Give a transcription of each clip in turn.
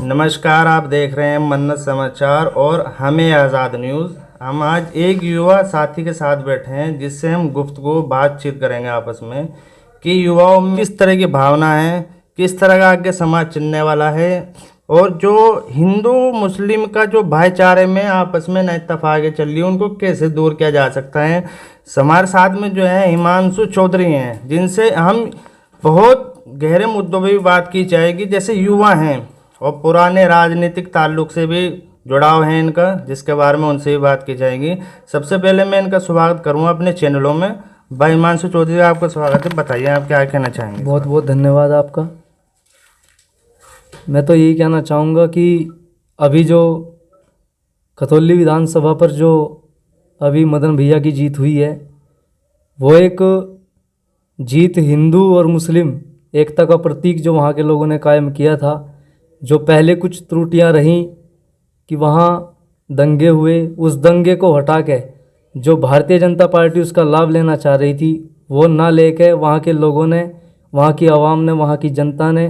नमस्कार, आप देख रहे हैं मन्नत समाचार और हमें आज़ाद न्यूज़। हम आज एक युवा साथी के साथ बैठे हैं जिससे हम गुफ्तगू बातचीत करेंगे आपस में कि युवाओं में किस तरह की भावना है, किस तरह का आगे समाज चलने वाला है और जो हिंदू मुस्लिम का जो भाईचारे में आपस में इत्तेफाक़ें चल रही है उनको कैसे दूर किया जा सकता है। हमारे साथ में जो है हिमांशु चौधरी हैं जिनसे हम बहुत गहरे मुद्दों पर भी बात की जाएगी। जैसे युवा हैं और पुराने राजनीतिक ताल्लुक से भी जुड़ाव है इनका, जिसके बारे में उनसे भी बात की जाएगी। सबसे पहले मैं इनका स्वागत करूंगा अपने चैनलों में। भाई हिमांशु चौधरी, आपका स्वागत है। बताइए आप क्या कहना चाहेंगे। बहुत बहुत धन्यवाद आपका। मैं तो यही कहना चाहूँगा कि अभी जो खतौली विधानसभा पर जो अभी मदन भैया की जीत हुई है वो एक जीत हिंदू और मुस्लिम एकता का प्रतीक जो वहाँ के लोगों ने कायम किया था। जो पहले कुछ त्रुटियां रहीं कि वहाँ दंगे हुए, उस दंगे को हटा के जो भारतीय जनता पार्टी उसका लाभ लेना चाह रही थी वो ना लेके वहाँ के लोगों ने, वहाँ की आवाम ने, वहाँ की जनता ने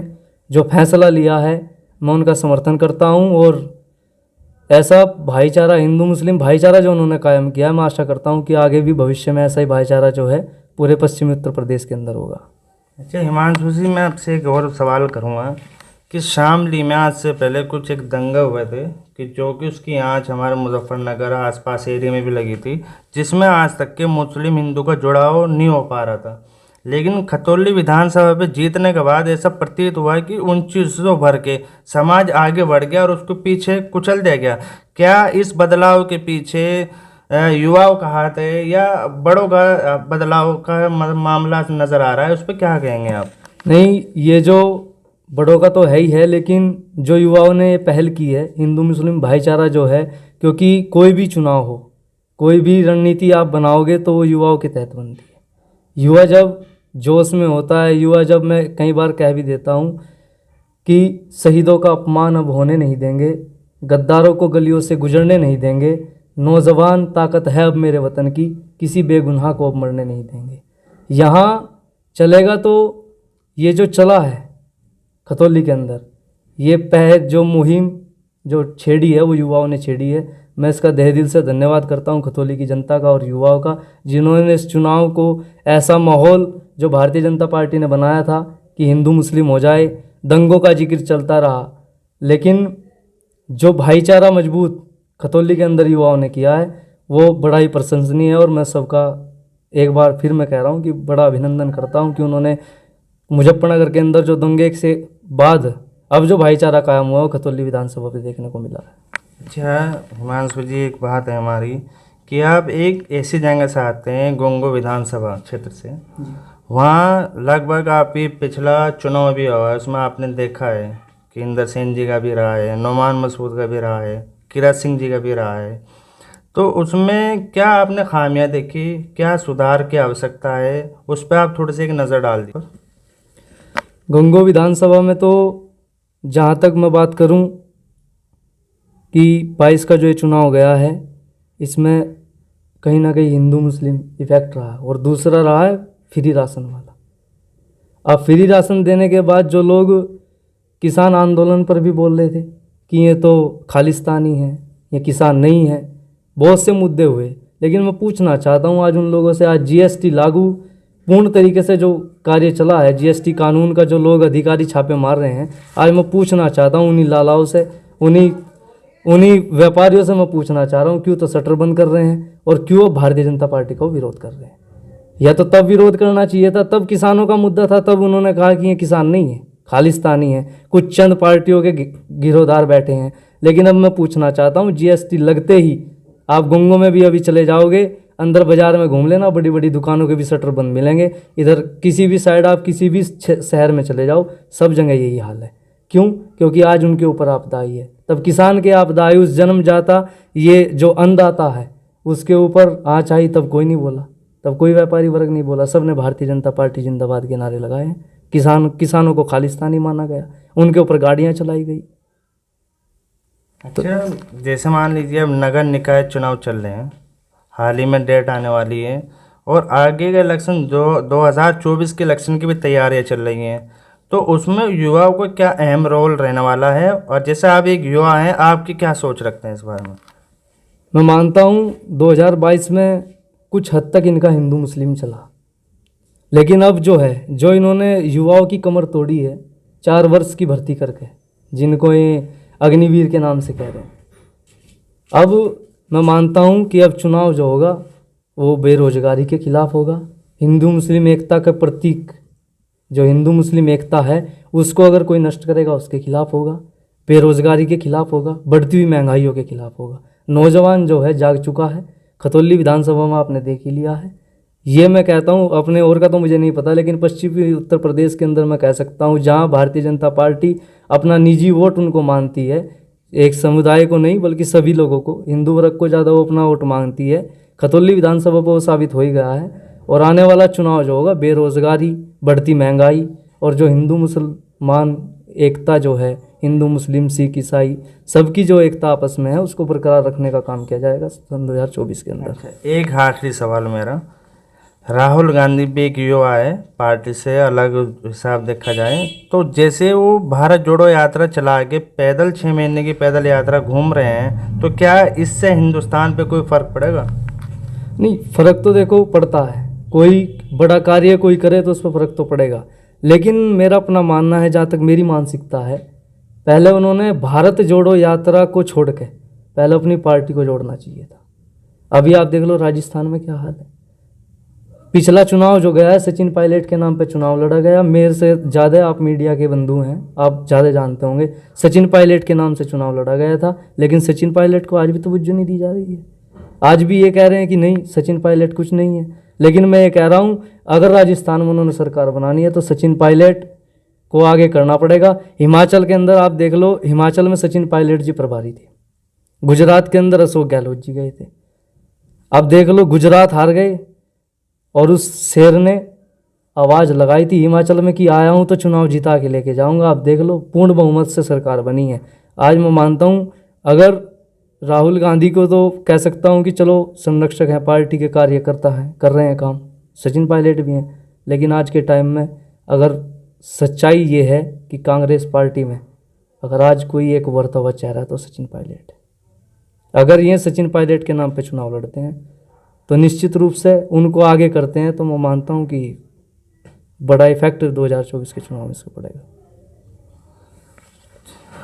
जो फैसला लिया है मैं उनका समर्थन करता हूँ। और ऐसा भाईचारा, हिंदू मुस्लिम भाईचारा जो उन्होंने कायम किया है, मैं आशा करता हूँ कि आगे भी भविष्य में ऐसा ही भाईचारा जो है पूरे पश्चिमी उत्तर प्रदेश के अंदर होगा। अच्छा हिमांशु जी, मैं आपसे एक और सवाल करूँगा कि शामली में आज से पहले कुछ एक दंगे हुए थे कि जो कि उसकी आंच हमारे मुजफ्फरनगर आसपास एरिया में भी लगी थी, जिसमें आज तक के मुस्लिम हिंदू का जुड़ाव नहीं हो पा रहा था। लेकिन खतौली विधानसभा पे जीतने के बाद ऐसा प्रतीत हुआ कि उन चीज़ों भर के समाज आगे बढ़ गया और उसको पीछे कुचल दिया गया। क्या इस बदलाव के पीछे युवाओं का हाथ है या बड़ों का बदलाव का मामला नज़र आ रहा है? उस पर क्या कहेंगे आप? नहीं, ये जो बड़ों का तो है ही है, लेकिन जो युवाओं ने ये पहल की है हिंदू मुस्लिम भाईचारा जो है, क्योंकि कोई भी चुनाव हो, कोई भी रणनीति आप बनाओगे तो वो युवाओं के तहत बनती है। युवा जब जोश में होता है, युवा जब, मैं कई बार कह भी देता हूँ कि शहीदों का अपमान अब होने नहीं देंगे, गद्दारों को गलियों से गुजरने नहीं देंगे, नौजवान ताकत है अब मेरे वतन की, किसी बेगुनाह को अब मरने नहीं देंगे। यहाँ चलेगा तो ये जो चला है खतौली के अंदर, ये जो मुहिम जो छेड़ी है वो युवाओं ने छेड़ी है। मैं इसका तहे दिल से धन्यवाद करता हूँ खतौली की जनता का और युवाओं का, जिन्होंने इस चुनाव को ऐसा माहौल जो भारतीय जनता पार्टी ने बनाया था कि हिंदू मुस्लिम हो जाए, दंगों का जिक्र चलता रहा, लेकिन जो भाईचारा मजबूत खतौली के अंदर युवाओं ने किया है वो बड़ा ही प्रशंसनीय है। और मैं सबका एक बार फिर मैं कह रहा हूँ कि बड़ा अभिनंदन करता हूँ कि उन्होंने मुजफ्फरनगर के अंदर जो दंगे से बाद अब जो भाईचारा कायम हुआ वो खतौली विधानसभा पे देखने को मिला है। अच्छा हिमांशु जी, एक बात है हमारी कि आप एक ऐसी जगह से आते हैं गोंगो विधानसभा क्षेत्र से, वहाँ लगभग आप ही पिछला चुनाव भी हुआ है, उसमें आपने देखा है कि इंदर सेन जी का भी रहा है, नौमान मसूद का भी रहा है, किरात सिंह जी का भी रहा है। तो उसमें क्या आपने खामियां देखी, क्या सुधार की आवश्यकता है, उस पर आप थोड़ी सी एक नज़र डाल दीजिए। गंगो विधानसभा में तो जहाँ तक मैं बात करूँ कि 22 का जो ये चुनाव गया है इसमें कहीं ना कहीं हिंदू मुस्लिम इफेक्ट रहा है। और दूसरा रहा है फ्री राशन वाला। अब फ्री राशन देने के बाद जो लोग किसान आंदोलन पर भी बोल रहे थे कि ये तो खालिस्तानी है, ये किसान नहीं है, बहुत से मुद्दे हुए। लेकिन मैं पूछना चाहता हूँ आज उन लोगों से, आज जीएसटी लागू पूर्ण तरीके से जो कार्य चला है, जीएसटी कानून का जो लोग अधिकारी छापे मार रहे हैं, आज मैं पूछना चाहता हूँ उन्हीं लालाओं से, उन्हीं व्यापारियों से मैं पूछना चाह रहा हूँ क्यों तो शटर बंद कर रहे हैं और क्यों भारतीय जनता पार्टी का विरोध कर रहे हैं। या तो तब विरोध करना चाहिए था, तब किसानों का मुद्दा था, तब उन्होंने कहा कि ये किसान नहीं है, खालिस्तानी है, कुछ चंद पार्टियों के गिरोदार बैठे हैं। लेकिन अब मैं पूछना चाहता हूँ, जीएसटी लगते ही आप गंगों में भी अभी चले जाओगे, अंदर बाज़ार में घूम लेना, बड़ी बड़ी दुकानों के भी शटर बंद मिलेंगे। इधर किसी भी साइड आप किसी भी शहर में चले जाओ, सब जगह यही हाल है। क्यों? क्योंकि आज उनके ऊपर आपदा आई है। तब किसान के आपदा आई, उस जन्मजाता ये जो अन्नदाता है उसके ऊपर आँच आई, तब कोई नहीं बोला, तब कोई व्यापारी वर्ग नहीं बोला, सब ने भारतीय जनता पार्टी जिंदाबाद के नारे लगाए हैं। किसानों को खालिस्तानी माना गया, उनके ऊपर गाड़ियाँ चलाई गई। अच्छा जैसे मान लीजिए अब नगर निकाय चुनाव चल रहे हैं, हाल ही में डेट आने वाली है और आगे का इलेक्शन जो 2024 के इलेक्शन की भी तैयारियां चल रही हैं, तो उसमें युवाओं को क्या अहम रोल रहने वाला है, और जैसे आप एक युवा हैं, आपकी क्या सोच रखते हैं इस बारे में? मैं मानता हूँ 2022 में कुछ हद तक इनका हिंदू मुस्लिम चला, लेकिन अब जो है, जो इन्होंने युवाओं की कमर तोड़ी है 4 वर्ष की भर्ती करके, जिनको ये अग्निवीर के नाम से कह रहे हैं, अब मैं मानता हूँ कि अब चुनाव जो होगा वो बेरोजगारी के खिलाफ होगा। हिंदू मुस्लिम एकता का प्रतीक जो हिंदू मुस्लिम एकता है उसको अगर कोई नष्ट करेगा उसके खिलाफ होगा, बेरोजगारी के खिलाफ होगा, बढ़ती हुई महंगाइयों के खिलाफ होगा। नौजवान जो है जाग चुका है, खतौली विधानसभा में आपने देख ही लिया है। ये मैं कहता हूँ, अपने और का तो मुझे नहीं पता, लेकिन पश्चिमी उत्तर प्रदेश के अंदर मैं कह सकता हूँ जहाँ भारतीय जनता पार्टी अपना निजी वोट उनको मानती है, एक समुदाय को नहीं बल्कि सभी लोगों को, हिंदू वर्ग को ज़्यादा वो अपना वोट मांगती है। खतौली विधानसभा पर वो साबित हो ही गया है। और आने वाला चुनाव जो होगा, बेरोजगारी, बढ़ती महंगाई और जो हिंदू मुसलमान एकता जो है, हिंदू मुस्लिम सिख ईसाई सबकी जो एकता आपस में है उसको बरकरार रखने का काम किया जाएगा सन 2024 के अंदर। एक आखिरी सवाल मेरा, राहुल गांधी भी एक युवा है, पार्टी से अलग हिसाब देखा जाए तो, जैसे वो भारत जोड़ो यात्रा चला के पैदल 6 महीने की पैदल यात्रा घूम रहे हैं, तो क्या इससे हिंदुस्तान पे कोई फ़र्क पड़ेगा? नहीं, फ़र्क तो देखो पड़ता है, कोई बड़ा कार्य कोई करे तो उस पर फ़र्क तो पड़ेगा, लेकिन मेरा अपना मानना है, जहाँ तक मेरी मानसिकता है, पहले उन्होंने भारत जोड़ो यात्रा को छोड़ के पहले अपनी पार्टी को जोड़ना चाहिए था। अभी आप देख लो राजस्थान में क्या हाल है। पिछला चुनाव जो गया है, सचिन पायलट के नाम पे चुनाव लड़ा गया। मेरे से ज़्यादा आप मीडिया के बंधु हैं, आप ज़्यादा जानते होंगे, सचिन पायलट के नाम से चुनाव लड़ा गया था, लेकिन सचिन पायलट को आज भी तवज्जो नहीं दी जा रही है। आज भी ये कह रहे हैं कि नहीं, सचिन पायलट कुछ नहीं है। लेकिन मैं ये कह रहा हूँ, अगर राजस्थान में उन्होंने सरकार बनानी है तो सचिन पायलट को आगे करना पड़ेगा। हिमाचल के अंदर आप देख लो, हिमाचल में सचिन पायलट जी प्रभारी थे, गुजरात के अंदर अशोक गहलोत जी गए थे। अब देख लो, गुजरात हार गए और उस शेर ने आवाज़ लगाई थी हिमाचल में कि आया हूँ तो चुनाव जिता के लेके जाऊँगा। आप देख लो, पूर्ण बहुमत से सरकार बनी है। आज मैं मानता हूँ, अगर राहुल गांधी को तो कह सकता हूँ कि चलो संरक्षक हैं, पार्टी के कार्यकर्ता हैं, कर रहे हैं काम, सचिन पायलट भी हैं, लेकिन आज के टाइम में अगर सच्चाई ये है कि कांग्रेस पार्टी में अगर आज कोई एक उभरता हुआ चेहरा है तो सचिन पायलट है। अगर ये सचिन पायलट के नाम पे चुनाव लड़ते हैं तो निश्चित रूप से उनको आगे करते हैं, तो मैं मानता हूँ कि बड़ा इफेक्ट 2024 के चुनाव में इसको पड़ेगा।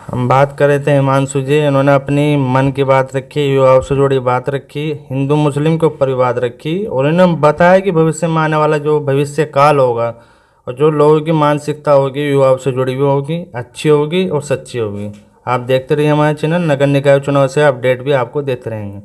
हम बात कर रहे थे हिमांशु जी, इन्होंने अपनी मन की बात रखी, युवाओं से जुड़ी बात रखी, हिंदू मुस्लिम के ऊपर भी बात रखी, और इन्होंने बताया कि भविष्य में आने वाला जो भविष्य काल होगा और जो लोगों की मानसिकता होगी युवाओं से जुड़ी हुई होगी, अच्छी होगी और सच्ची होगी। आप देखते रहिए हमारे चैनल, नगर निकाय चुनाव से अपडेट भी आपको देते रहेंगे।